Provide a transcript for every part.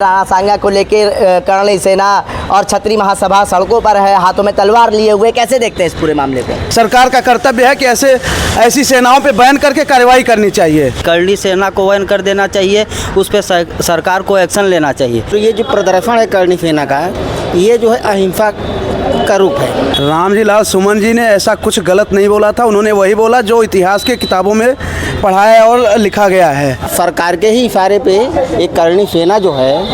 राणा सांगा को लेकर कर्णई सेना और छत्री महासभा सड़कों पर है, हाथों में तलवार लिए हुए। कैसे देखते हैं इस पूरे मामले को? सरकार का कर्तव्य है कि ऐसी सेनाओं पे बैन करके कार्रवाई करनी चाहिए। कर्णई सेना को बैन कर देना चाहिए, उस पर सरकार को एक्शन लेना चाहिए। तो ये जो प्रदर्शन है कर्णई सेना का, ये जो है अहिंसा का रूप है। रामजी लाल सुमन जी ने ऐसा कुछ गलत नहीं बोला था, उन्होंने वही बोला जो इतिहास के किताबों में पढ़ाया और लिखा गया है। सरकार के ही इशारे पे एक कर्णई सेना जो है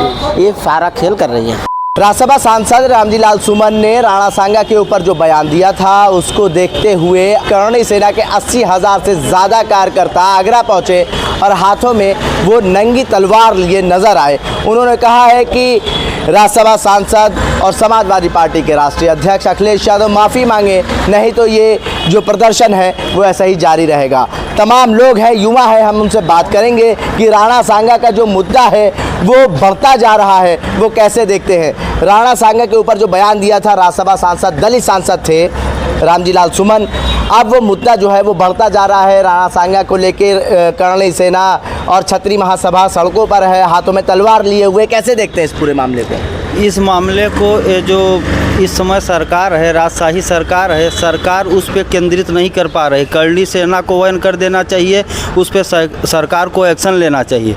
ये सारा खेल कर रही है। राज्यसभा सांसद रामजी लाल सुमन ने राणा सांगा के ऊपर जो बयान दिया था उसको देखते हुए कर्णई सेना के 80,000 से ज़्यादा कार्यकर्ता आगरा पहुंचे और हाथों में वो नंगी तलवार लिए नजर आए। उन्होंने कहा है कि राज्यसभा सांसद और समाजवादी पार्टी के राष्ट्रीय अध्यक्ष अखिलेश यादव माफ़ी मांगे, नहीं तो ये जो प्रदर्शन है वो ऐसा ही जारी रहेगा। तमाम लोग हैं, युवा है, हम उनसे बात करेंगे कि राणा सांगा का जो मुद्दा है वो बढ़ता जा रहा है, वो कैसे देखते हैं। राणा सांगा के ऊपर जो बयान दिया था राज्यसभा सांसद, दलित सांसद थे रामजी लाल सुमन, अब वो मुद्दा जो है वो बढ़ता जा रहा है। राणा सांगा को लेकर कर्णई सेना और छत्री महासभा सड़कों पर है, हाथों में तलवार लिए हुए। कैसे देखते हैं इस पूरे मामले को? इस मामले को जो इस समय सरकार है, राजशाही सरकार है, सरकार उस पर केंद्रित नहीं कर पा रही। कर्णई सेना को बैन कर देना चाहिए, उस पर सरकार को एक्शन लेना चाहिए।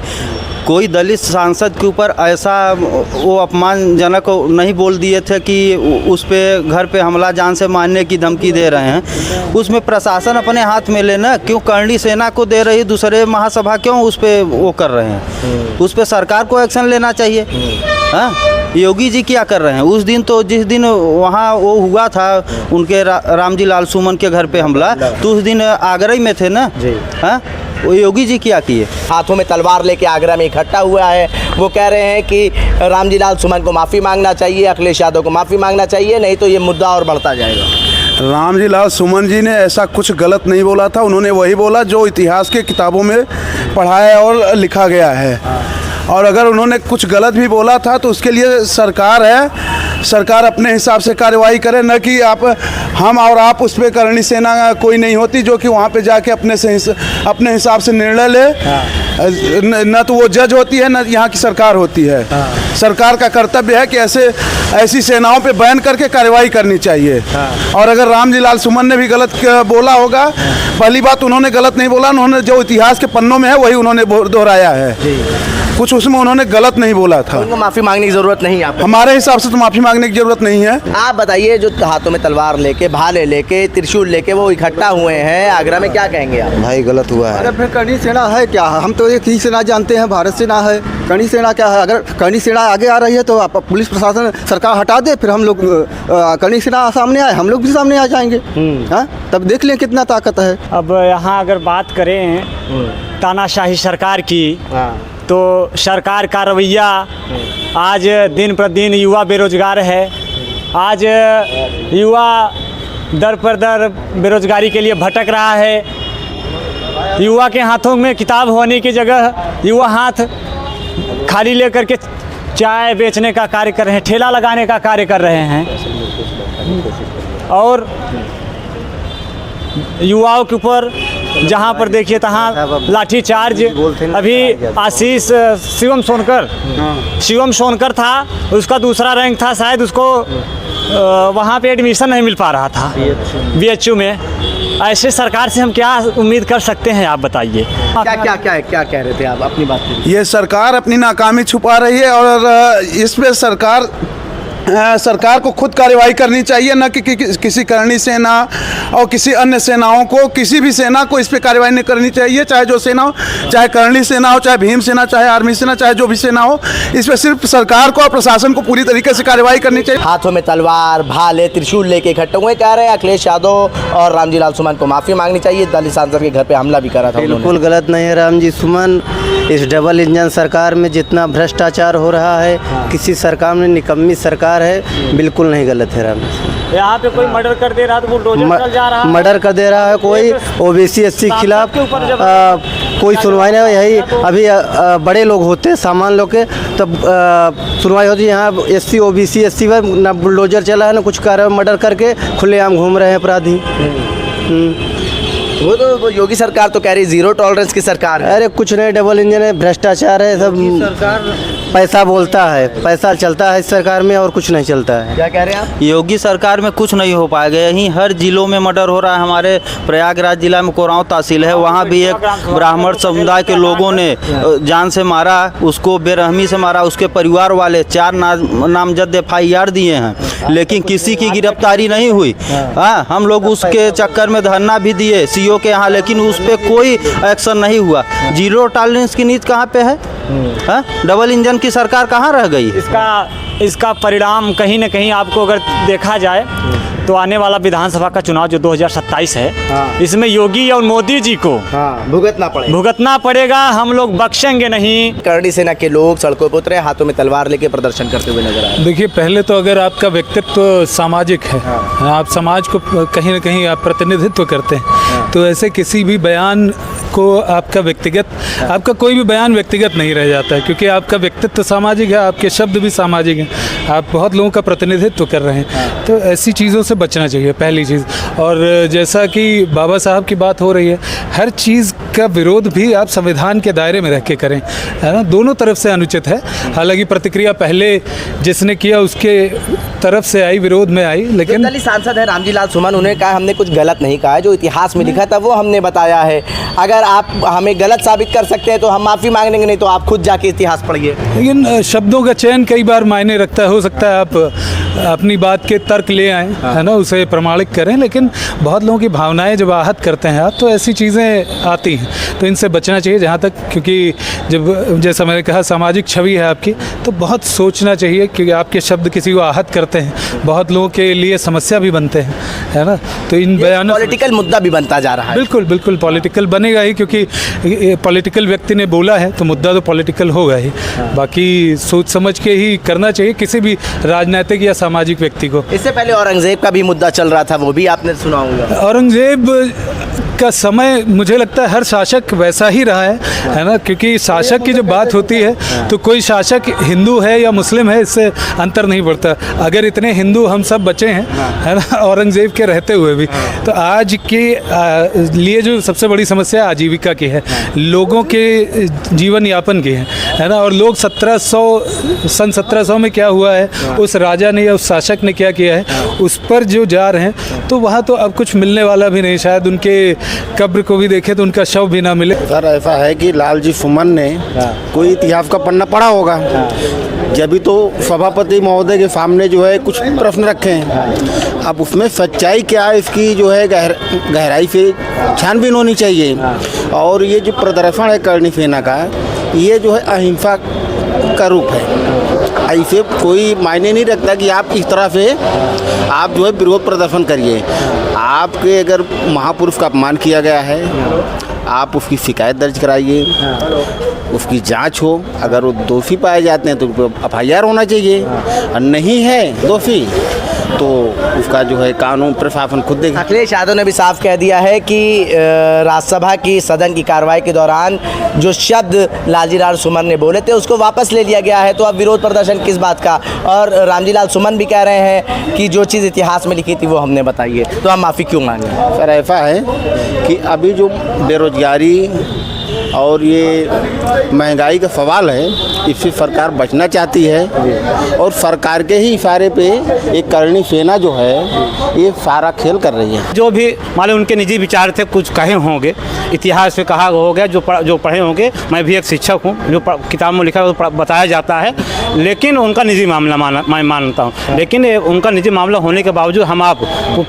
कोई दलित सांसद के ऊपर ऐसा वो अपमानजनक नहीं बोल दिए थे कि उस पे घर पे हमला जान से मारने की धमकी दे रहे हैं। उसमें प्रशासन अपने हाथ में लेना, क्यों कर्णई सेना को दे रही, दूसरे महासभा क्यों उस पे वो कर रहे हैं? उस पे सरकार को एक्शन लेना चाहिए। हाँ, योगी जी क्या कर रहे हैं? उस दिन तो जिस दिन वहाँ वो हुआ था उनके रामजी लाल सुमन के घर पे हमला, तो उस दिन आगरा में थे ना। हाँ, वो योगी जी क्या किए? हाथों में तलवार लेके आगरा में इकट्ठा हुआ है। वो कह रहे हैं कि रामजी लाल सुमन को माफ़ी मांगना चाहिए, अखिलेश यादव को माफ़ी मांगना चाहिए, नहीं तो ये मुद्दा और बढ़ता जाएगा। रामजी लाल सुमन जी ने ऐसा कुछ गलत नहीं बोला था, उन्होंने वही बोला जो इतिहास के किताबों में पढ़ाया और लिखा गया है। और अगर उन्होंने कुछ गलत भी बोला था तो उसके लिए सरकार है, सरकार अपने हिसाब से कार्रवाई करे, न कि हम और आप उस पर कर्णई सेना कोई नहीं होती जो कि वहाँ पे जाके अपने हिसाब से निर्णय ले। न तो वो जज होती है, न यहाँ की सरकार होती है। सरकार का कर्तव्य है कि ऐसी सेनाओं पे बैन करके कार्रवाई करनी चाहिए। और अगर रामजी लाल सुमन ने भी गलत बोला होगा, पहली बात उन्होंने गलत नहीं बोला, उन्होंने जो इतिहास के पन्नों में है वही उन्होंने दोहराया है। कुछ उसमें उन्होंने गलत नहीं बोला था। उनको माफ़ी मांगने की ज़रूरत नहीं है? हमारे हिसाब से तो माफ़ी मांगने की ज़रूरत नहीं है। आप बताइए, जो हाथों में तलवार लेके, भाले लेके, त्रिशूल लेके वो इकट्ठा हुए हैं आगरा में, क्या कहेंगे आप? भाई गलत हुआ है। अगर फिर कर्णई सेना है क्या? हम तो एक ही सेना जानते हैं, भारत सेना है। कर्णई सेना क्या है? अगर कर्णई सेना आगे आ रही है तो पुलिस प्रशासन सरकार हटा दे, फिर हम लोग कर्णई सेना सामने आए, हम लोग भी सामने आ जाएंगे। हाँ, तब देख लें कितना ताकत है। अब यहाँ अगर बात करें तानाशाही सरकार की, तो सरकार का रवैया आज दिन प्रतिदिन युवा बेरोजगार है। आज युवा दर पर दर बेरोजगारी के लिए भटक रहा है। युवा के हाथों में किताब होने की जगह युवा हाथ खाली लेकर के चाय बेचने का कार्य कर रहे हैं, ठेला लगाने का कार्य कर रहे हैं। और युवाओं के ऊपर जहाँ पर देखिए तहाँ लाठी चार्ज। अभी आशीष शिवम सोनकर था, उसका दूसरा रैंक था, शायद उसको वहाँ पे एडमिशन नहीं मिल पा रहा था BHU में। ऐसे सरकार से हम क्या उम्मीद कर सकते हैं, आप बताइए। क्या कह रहे थे आप? अपनी बात कीजिए। ये सरकार अपनी नाकामी छुपा रही है और इस पे सरकार को खुद कार्रवाई करनी चाहिए, न कि किसी कर्णई सेना और किसी अन्य सेनाओं को, किसी भी सेना को इस पे कार्रवाई नहीं करनी चाहिए। चाहे जो सेना हो, चाहे कर्णई सेना हो, चाहे भीम सेना, चाहे आर्मी सेना, चाहे जो भी सेना हो, इस पे सिर्फ सरकार को और प्रशासन को पूरी तरीके से कार्रवाई करनी चाहिए। हाथों में तलवार, भाले, त्रिशूल लेके इकट्ठे हुए, कह रहे हैं अखिलेश यादव और रामजी लाल सुमन को माफ़ी मांगनी चाहिए। दलित सांसद के घर पे हमला भी करा था। बिल्कुल गलत नहीं है रामजी सुमन। इस डबल इंजन सरकार में जितना भ्रष्टाचार हो रहा है, किसी सरकार में निकम्मी सरकार है, बिल्कुल नहीं गलत है रामजी। यहाँ पे कोई मर्डर कर दे रहा है तो बुलडोजर चल जा रहा है। मर्डर कर दे रहा है कोई, OBC SC के खिलाफ कोई सुनवाई नहीं। यही अभी बड़े लोग होते हैं, सामान लोग के, तब सुनवाई होती है। यहाँ SC OBC SC पर ना बुलडोजर चला है, ना कुछ कर रहे, मर्डर करके खुलेआम घूम रहे हैं अपराधी। वो तो योगी सरकार तो कह रही जीरो टॉलरेंस की सरकार है। अरे कुछ नहीं, डबल इंजन है, भ्रष्टाचार है सब। सरकार पैसा बोलता है, पैसा चलता है इस सरकार में और कुछ नहीं चलता है। क्या कह रहे हैं आप? योगी सरकार में कुछ नहीं हो पाएगा। यहीं हर जिलों में मर्डर हो रहा है। हमारे प्रयागराज जिला में कोरांव तहसील है, वहाँ भी एक ब्राह्मण समुदाय के लोगों ने जान से मारा, उसको बेरहमी से मारा। उसके परिवार वाले 4 नामजद FIR दिए हैं, लेकिन किसी की गिरफ्तारी नहीं हुई। हाँ, हम लोग उसके चक्कर में धरना भी दिए CO के यहाँ, लेकिन उस पर कोई एक्शन नहीं हुआ। जीरो टॉलरेंस की नीति कहाँ पे है? हाँ? डबल इंजन की सरकार कहाँ रह गई? इसका परिणाम कहीं न कहीं आपको अगर देखा जाए तो आने वाला विधानसभा का चुनाव जो 2027 है, इसमें योगी और मोदी जी को भुगतना पड़ेगा। हम लोग बख्शेंगे नहीं। करणी सेना के लोग सड़कों पर उतरे, हाथों में तलवार लेके प्रदर्शन करते हुए नजर आए। देखिए, पहले तो अगर आपका व्यक्तित्व सामाजिक है, आप समाज को कहीं ना कहीं आप प्रतिनिधित्व करते हैं, तो ऐसे किसी भी बयान को आपका कोई भी बयान व्यक्तिगत नहीं रह जाता है, क्योंकि आपका व्यक्तित्व सामाजिक है, आपके शब्द भी सामाजिक हैं, आप बहुत लोगों का प्रतिनिधित्व कर रहे हैं। तो ऐसी चीज़ों से बचना चाहिए, पहली चीज़। और जैसा कि बाबा साहब की बात हो रही है, हर चीज़ का विरोध भी आप संविधान के दायरे में रह के करें, है ना। दोनों तरफ से अनुचित है। हालांकि प्रतिक्रिया पहले जिसने किया उसके तरफ से आई, विरोध में आई, लेकिन दलित सांसद है रामजी लाल सुमन, उन्होंने कहा हमने कुछ गलत नहीं कहा है, जो इतिहास में लिखा था वो हमने बताया है। अगर आप हमें गलत साबित कर सकते हैं तो हम माफ़ी मांगेंगे, नहीं तो आप खुद जाके इतिहास पढ़िए। लेकिन शब्दों का चयन कई बार मायने रखता है। हो सकता है आप अपनी बात के तर्क ले आएँ, है ना, उसे प्रमाणित करें, लेकिन बहुत लोगों की भावनाएं जब आहत करते हैं आप, तो ऐसी चीज़ें आती हैं, तो इनसे बचना चाहिए जहाँ तक। क्योंकि जब जैसा मैंने कहा सामाजिक छवि है आपकी, तो बहुत सोचना चाहिए, क्योंकि आपके शब्द किसी को आहत करते हैं, बहुत लोगों के लिए समस्या भी बनते हैं, है ना। तो इन बयानों पॉलिटिकल मुद्दा भी बनता जा रहा है। बिल्कुल बिल्कुल पॉलिटिकल बनेगा ही, क्योंकि पॉलिटिकल व्यक्ति ने बोला है तो मुद्दा तो पॉलिटिकल होगा ही। बाकी सोच समझ के ही करना चाहिए किसी भी राजनीतिक या सामाजिक व्यक्ति को। इससे पहले औरंगजेब का भी मुद्दा चल रहा था, वो भी आपने सुना होगा। औरंगजेब का समय मुझे लगता है हर शासक वैसा ही रहा है ना, क्योंकि शासक की जब बात होती है तो कोई शासक हिंदू है या मुस्लिम है इससे अंतर नहीं पड़ता। अगर इतने हिंदू हम सब बचे हैं, है ना, औरंगजेब के रहते हुए भी, तो आज के लिए जो सबसे बड़ी समस्या आजीविका की है, लोगों के जीवन यापन की है ना। और लोग सन 1700 में क्या हुआ है, उस राजा ने या उस शासक ने क्या किया है, उस पर जो जा रहे हैं, तो वहाँ तो अब कुछ मिलने वाला भी नहीं। शायद उनके कब्र को भी देखे तो उनका शव भी ना मिले। सर ऐसा है कि लालजी सुमन ने कोई इतिहास का पन्ना पढ़ा होगा, जब भी तो सभापति महोदय के सामने जो है कुछ प्रश्न रखे हैं। अब उसमें सच्चाई क्या है, इसकी जो है गहराई से छानबीन होनी चाहिए। और ये जो प्रदर्शन है करणी सेना का, ये जो है अहिंसा का रूप है। ऐसे कोई मायने नहीं रखता कि आप इस तरह से आप जो है विरोध प्रदर्शन करिए। आपके अगर महापुरुष का अपमान किया गया है, आप उसकी शिकायत दर्ज कराइए, उसकी जांच हो। अगर वो दोषी पाए जाते हैं तो FIR होना चाहिए, और नहीं है दोषी तो उसका जो है कानून प्रशासन खुद देगा। अखिलेश यादव ने भी साफ कह दिया है कि राज्यसभा की सदन की कार्रवाई के दौरान जो शब्द लालजी लाल सुमन ने बोले थे उसको वापस ले लिया गया है, तो अब विरोध प्रदर्शन किस बात का। और रामजी लाल सुमन भी कह रहे हैं कि जो चीज़ इतिहास में लिखी थी वो हमने बताई है, तो हम माफ़ी क्यों मांगे। सर ऐसा है कि अभी जो बेरोजगारी और ये महंगाई का सवाल है, इससे सरकार बचना चाहती है, और सरकार के ही इशारे पे एक करणी सेना जो है ये सारा खेल कर रही है। जो भी मान लो उनके निजी विचार थे, कुछ कहे होंगे, इतिहास में कहा हो गया, जो पढ़े होंगे। मैं भी एक शिक्षक हूँ, जो किताब में लिखा है बताया जाता है, लेकिन उनका निजी मामला मैं मानता हूँ। लेकिन उनका निजी मामला होने के बावजूद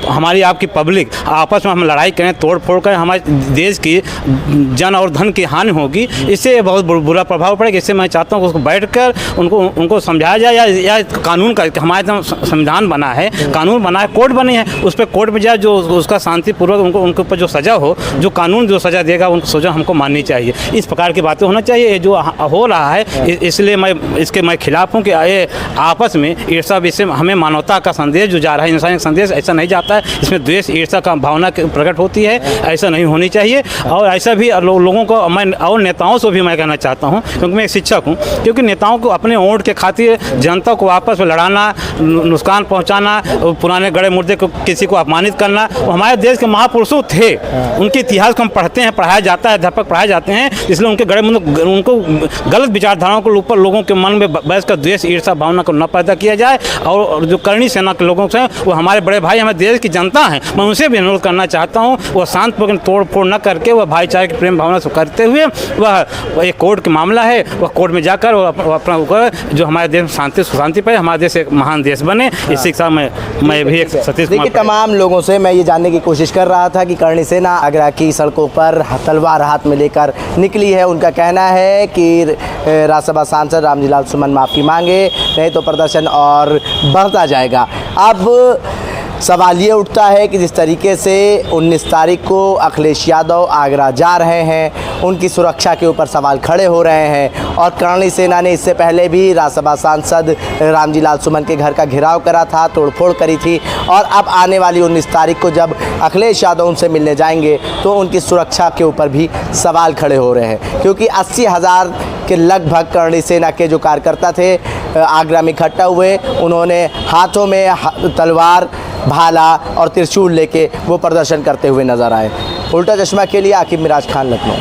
हमारी आपकी पब्लिक आपस में हम लड़ाई करें, तोड़ फोड़ करें, हमारे देश की जन और धन की हानि होगी, इससे बहुत बुरा प्रभाव पड़ेगा। इससे मैं चाहता हूँ उसको बैठकर उनको समझाया जाए, या कानून का हमारे संविधान बना है, कानून बना है, कोर्ट बने हैं, उस पर कोर्ट में जाए, जो उसका शांतिपूर्वक उनके ऊपर जो सज़ा हो, जो कानून जो सज़ा देगा उनको सज़ा हमको माननी चाहिए। इस प्रकार की बातें होना चाहिए। जो हो रहा है इसलिए मैं खिलाफ हूँ कि ये आपस में ईर्ष्या, इससे हमें मानवता का संदेश जो जा रहा है, इंसानी संदेश ऐसा नहीं जाता है, इसमें द्वेष ईर्ष्या का भावना प्रकट होती है, ऐसा नहीं होनी चाहिए। और ऐसा भी लोगों को मैं और नेताओं से भी मैं कहना चाहता हूँ, क्योंकि मैं एक शिक्षक हूँ, क्योंकि नेताओं को अपने वोट के खातिर जनता को आपस में लड़ाना, नुकसान पहुँचाना, पुराने गड़े मुर्दे को किसी को अपमानित करना, वो हमारे देश के महापुरुषों थे, उनके इतिहास को हम पढ़ते हैं, पढ़ाया जाता है, अध्यापक पढ़ाए जाते हैं, इसलिए उनके गड़े मुर्दे उनको गलत विचारधाराओं को ऊपर लोगों के मन में बैठ कर द्वेष ईर्ष्या भावना को न पैदा किया जाए। और जो करणी सेना के लोगों से वो हमारे बड़े भाई, हमारे देश की जनता है, मैं उनसे भी अनुरोध करना चाहता हूँ वो शांतिपूर्ण तोड़ फोड़ न करके वह भाईचारे की प्रेम भावना से करते हुए वह एक कोर्ट का मामला है, वह कोर्ट में जाकर अपना जो हमारे देश में शांति पाए, हमारा देश एक महान देश बने। इस शिक्षा में मैं भी एक सतीश देखिए, तमाम लोगों से मैं ये जानने की कोशिश कर रहा था कि करणी सेना आगरा की सड़कों पर तलवार हाथ में लेकर निकली है। उनका कहना है कि राज्यसभा सांसद रामजी लाल सुमन माफ़ी मांगे, नहीं तो प्रदर्शन और बढ़ता जाएगा। अब सवाल ये उठता है कि जिस तरीके से 19 तारीख को अखिलेश यादव आगरा जा रहे हैं, उनकी सुरक्षा के ऊपर सवाल खड़े हो रहे हैं। और करणी सेना ने इससे पहले भी राज्यसभा सांसद रामजी लाल सुमन के घर का घेराव करा था, तोड़फोड़ करी थी। और अब आने वाली 19 तारीख को जब अखिलेश यादव उनसे मिलने जाएंगे तो उनकी सुरक्षा के ऊपर भी सवाल खड़े हो रहे हैं, क्योंकि 80,000 के लगभग करणी सेना के जो कार्यकर्ता थे आगरा में इकट्ठा हुए, उन्होंने हाथों में तलवार, भाला और त्रिशूल लेके वो प्रदर्शन करते हुए नजर आए। उल्टा चश्मा के लिए आकिब मिराज खान, लखनऊ।